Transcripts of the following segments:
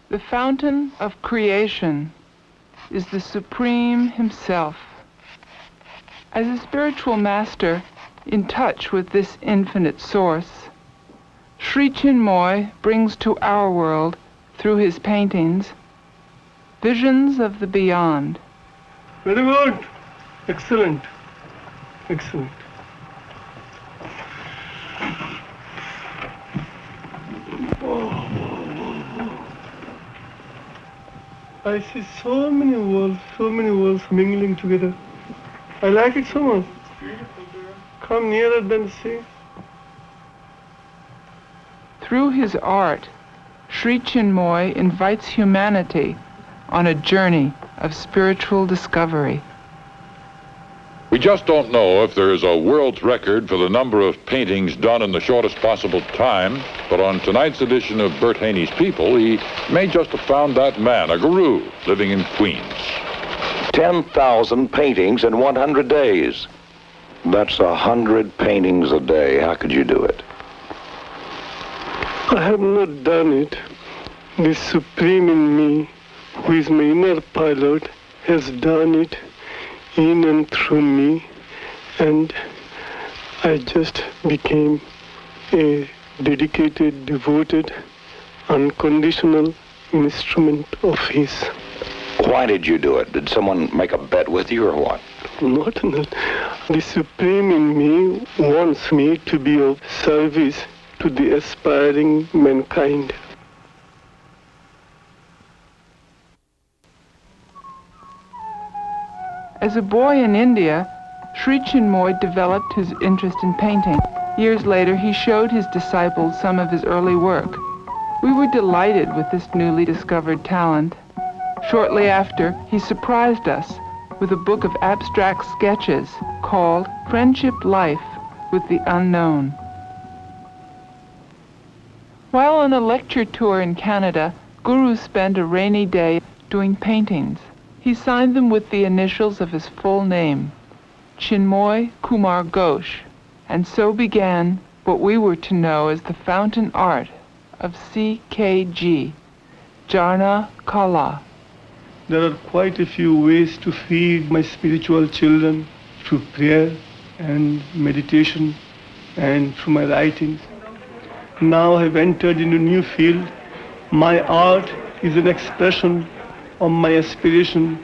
The fountain of creation is the Supreme Himself. As a spiritual master in touch with this infinite source, Shri Чинмоя brings to our world, through his paintings, visions of the beyond. Very good. Excellent. Excellent. I see so many worlds mingling together. I like it so much. Come nearer than see. Through his art, Shri Чинмоя invites humanity on a journey of spiritual discovery. We just don't know if there is a world's record for the number of paintings done in the shortest possible time, but on tonight's edition of Bert Haney's People, he may just have found that man, a guru, living in Queens. 10,000 paintings in 100 days. That's 100 paintings a day. How could you do it? I have not done it. The Supreme in me, who is my inner pilot, has done it in and through me, and I just became a dedicated, devoted, unconditional instrument of His. Why did you do it? Did someone make a bet with you or what? Not that. The Supreme in me wants me to be of service to the aspiring mankind. As a boy in India, Shri Чинмоя developed his interest in painting. Years later, he showed his disciples some of his early work. We were delighted with this newly discovered talent. Shortly after, he surprised us with a book of abstract sketches called Friendship Life with the Unknown. While on a lecture tour in Canada, Guru spent a rainy day doing paintings. He signed them with the initials of his full name, Chinmoy Kumar Ghosh, and so began what we were to know as the fountain art of CKG, Jana Kala. There are quite a few ways to feed my spiritual children through prayer and meditation and through my writings. Now I've entered into a new field. My art is an expression of my aspiration,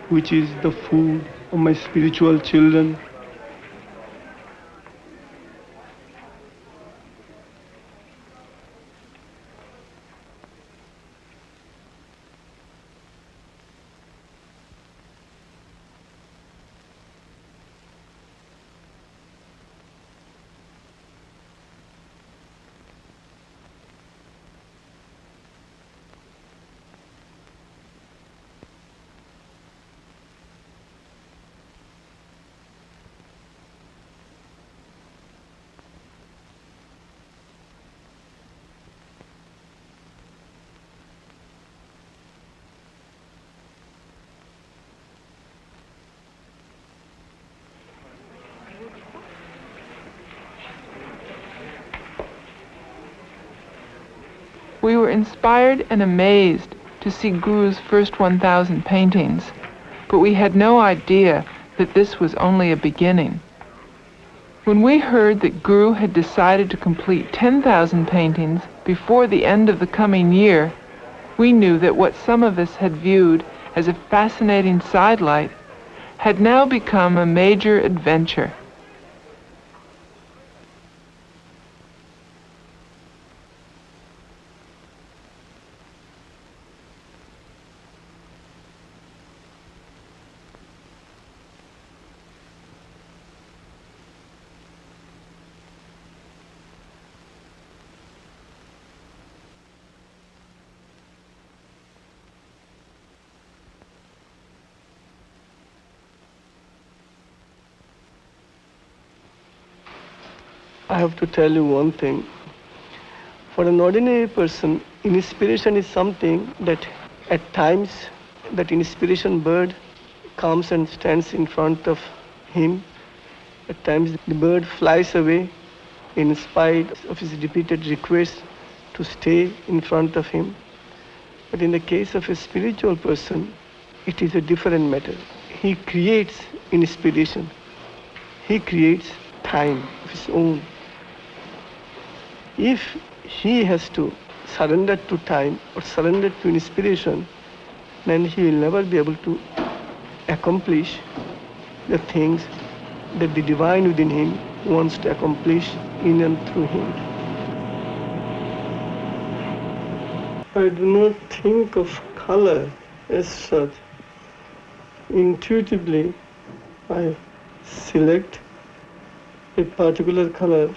which is the food of my spiritual children. We were inspired and amazed to see Guru's first 1,000 paintings, but we had no idea that this was only a beginning. When we heard that Guru had decided to complete 10,000 paintings before the end of the coming year, we knew that what some of us had viewed as a fascinating sidelight had now become a major adventure. I have to tell you one thing. For an ordinary person, inspiration is something that at times that inspiration bird comes and stands in front of him. At times the bird flies away in spite of his repeated requests to stay in front of him. But in the case of a spiritual person, it is a different matter. He creates inspiration. He creates time of his own. If he has to surrender to time or surrender to inspiration, then he will never be able to accomplish the things that the divine within him wants to accomplish in and through him. I do not think of color as such. Intuitively, I select a particular color,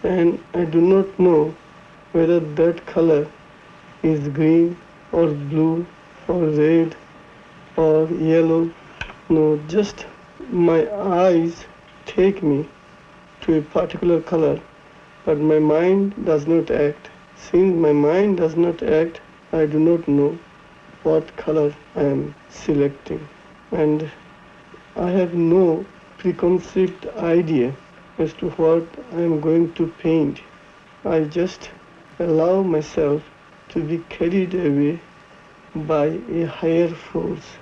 and I do not know whether that color is green or blue or red or yellow. No, just my eyes take me to a particular color, but my mind does not act. Since my mind does not act, I do not know what color I am selecting. And I have no preconceived idea as to what I am going to paint. I just allow myself to be carried away by a higher force.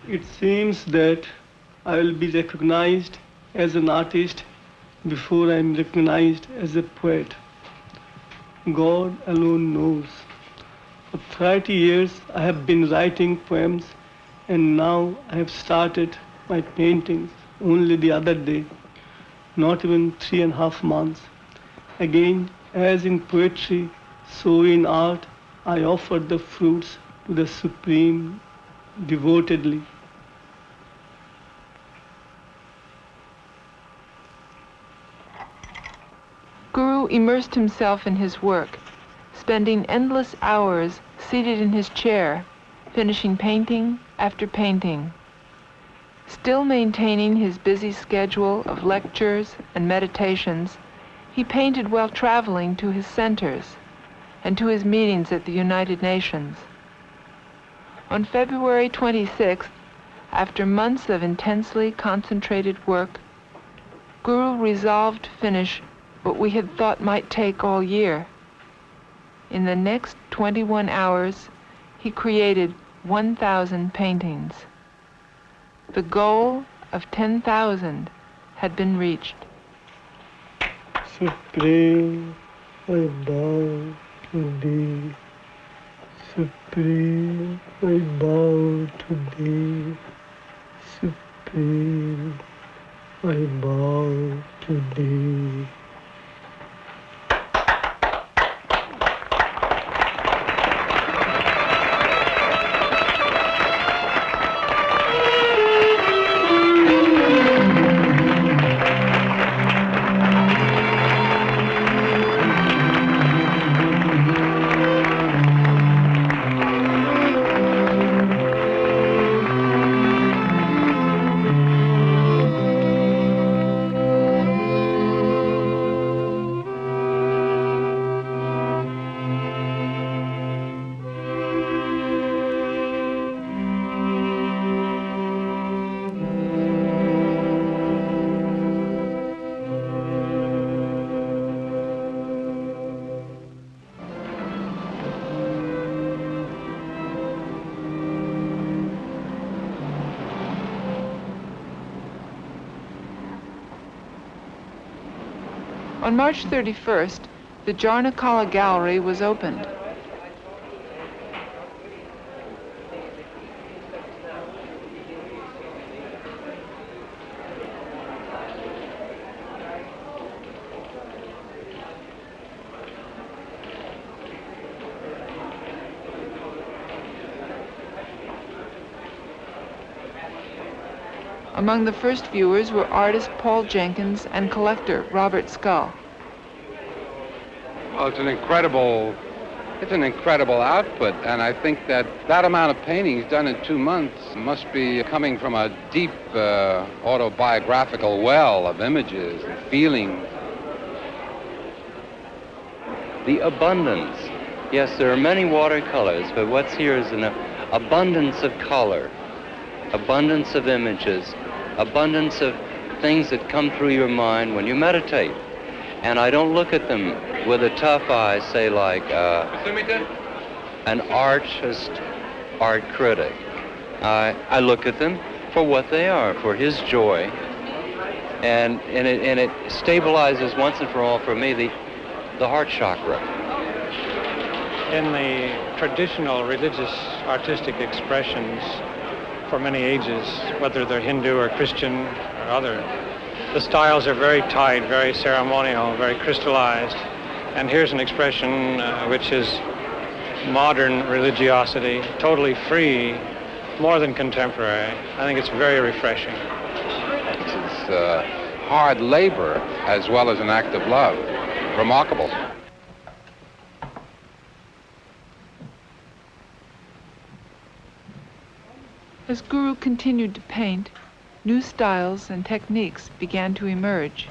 It seems that I will be recognized as an artist before I am recognized as a poet. God alone knows. For 30 years I have been writing poems, and now I have started my paintings only the other day, not even 3.5 months. Again, as in poetry, so in art, I offer the fruits to the Supreme devotedly. Guru immersed himself in his work, spending endless hours seated in his chair, finishing painting after painting. Still maintaining his busy schedule of lectures and meditations, he painted while traveling to his centers and to his meetings at the United Nations. On February 26th, after months of intensely concentrated work, Guru resolved to finish what we had thought might take all year. In the next 21 hours, he created 1,000 paintings. The goal of 10,000 had been reached. Supreme, I bow to thee. Supreme, I bow to thee. Supreme, I bow to thee. On March 31st, the Jarnakala Gallery was opened. Among the first viewers were artist Paul Jenkins and collector Robert Scull. Well, it's an incredible output, and I think that amount of paintings done in 2 months must be coming from a deep autobiographical well of images and feelings. The abundance. Yes, there are many watercolors, but what's here is an abundance of color, abundance of images, abundance of things that come through your mind when you meditate. And I don't look at them with a tough eye, say like, an artist, art critic. I look at them for what they are, for his joy, and it stabilizes once and for all for me the heart chakra. In the traditional religious artistic expressions for many ages, whether they're Hindu or Christian or other, the styles are very tight, very ceremonial, very crystallized. And here's an expression which is modern religiosity, totally free, more than contemporary. I think it's very refreshing. It's hard labor as well as an act of love. Remarkable. As Guru continued to paint, new styles and techniques began to emerge.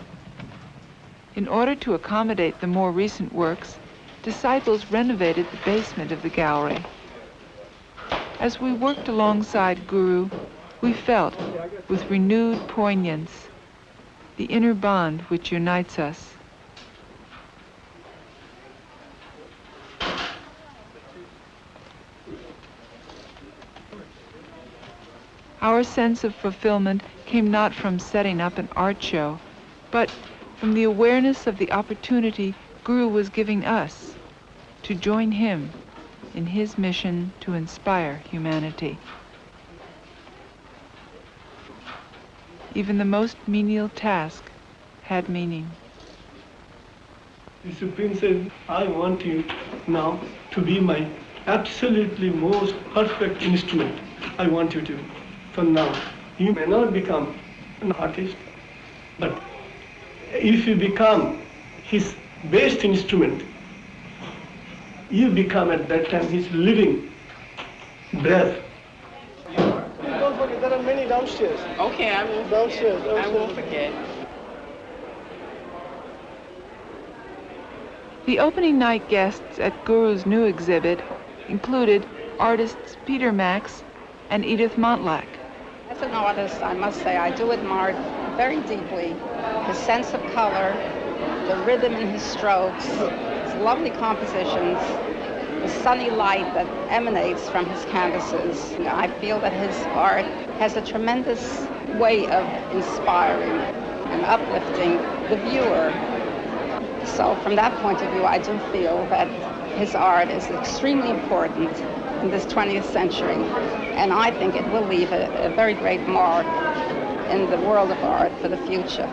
In order to accommodate the more recent works, disciples renovated the basement of the gallery. As we worked alongside Guru, we felt, with renewed poignance, the inner bond which unites us. Our sense of fulfillment came not from setting up an art show, but from the awareness of the opportunity Guru was giving us to join him in his mission to inspire humanity. Even the most menial task had meaning. The Supreme said, I want you now to be my absolutely most perfect instrument. I want you to. From now, you may not become an artist, but if you become his best instrument, you become at that time his living breath. Don't forget, there are many downstairs. Okay, I won't Downstairs, forget. I won't forget. The opening night guests at Guru's new exhibit included artists Peter Max and Edith Montlack. As an artist, I must say, I do admire very deeply his sense of color, the rhythm in his strokes, his lovely compositions, the sunny light that emanates from his canvases. I feel that his art has a tremendous way of inspiring and uplifting the viewer. So from that point of view, I do feel that his art is extremely important in this 20th century, and I think it will leave a very great mark in the world of art for the future.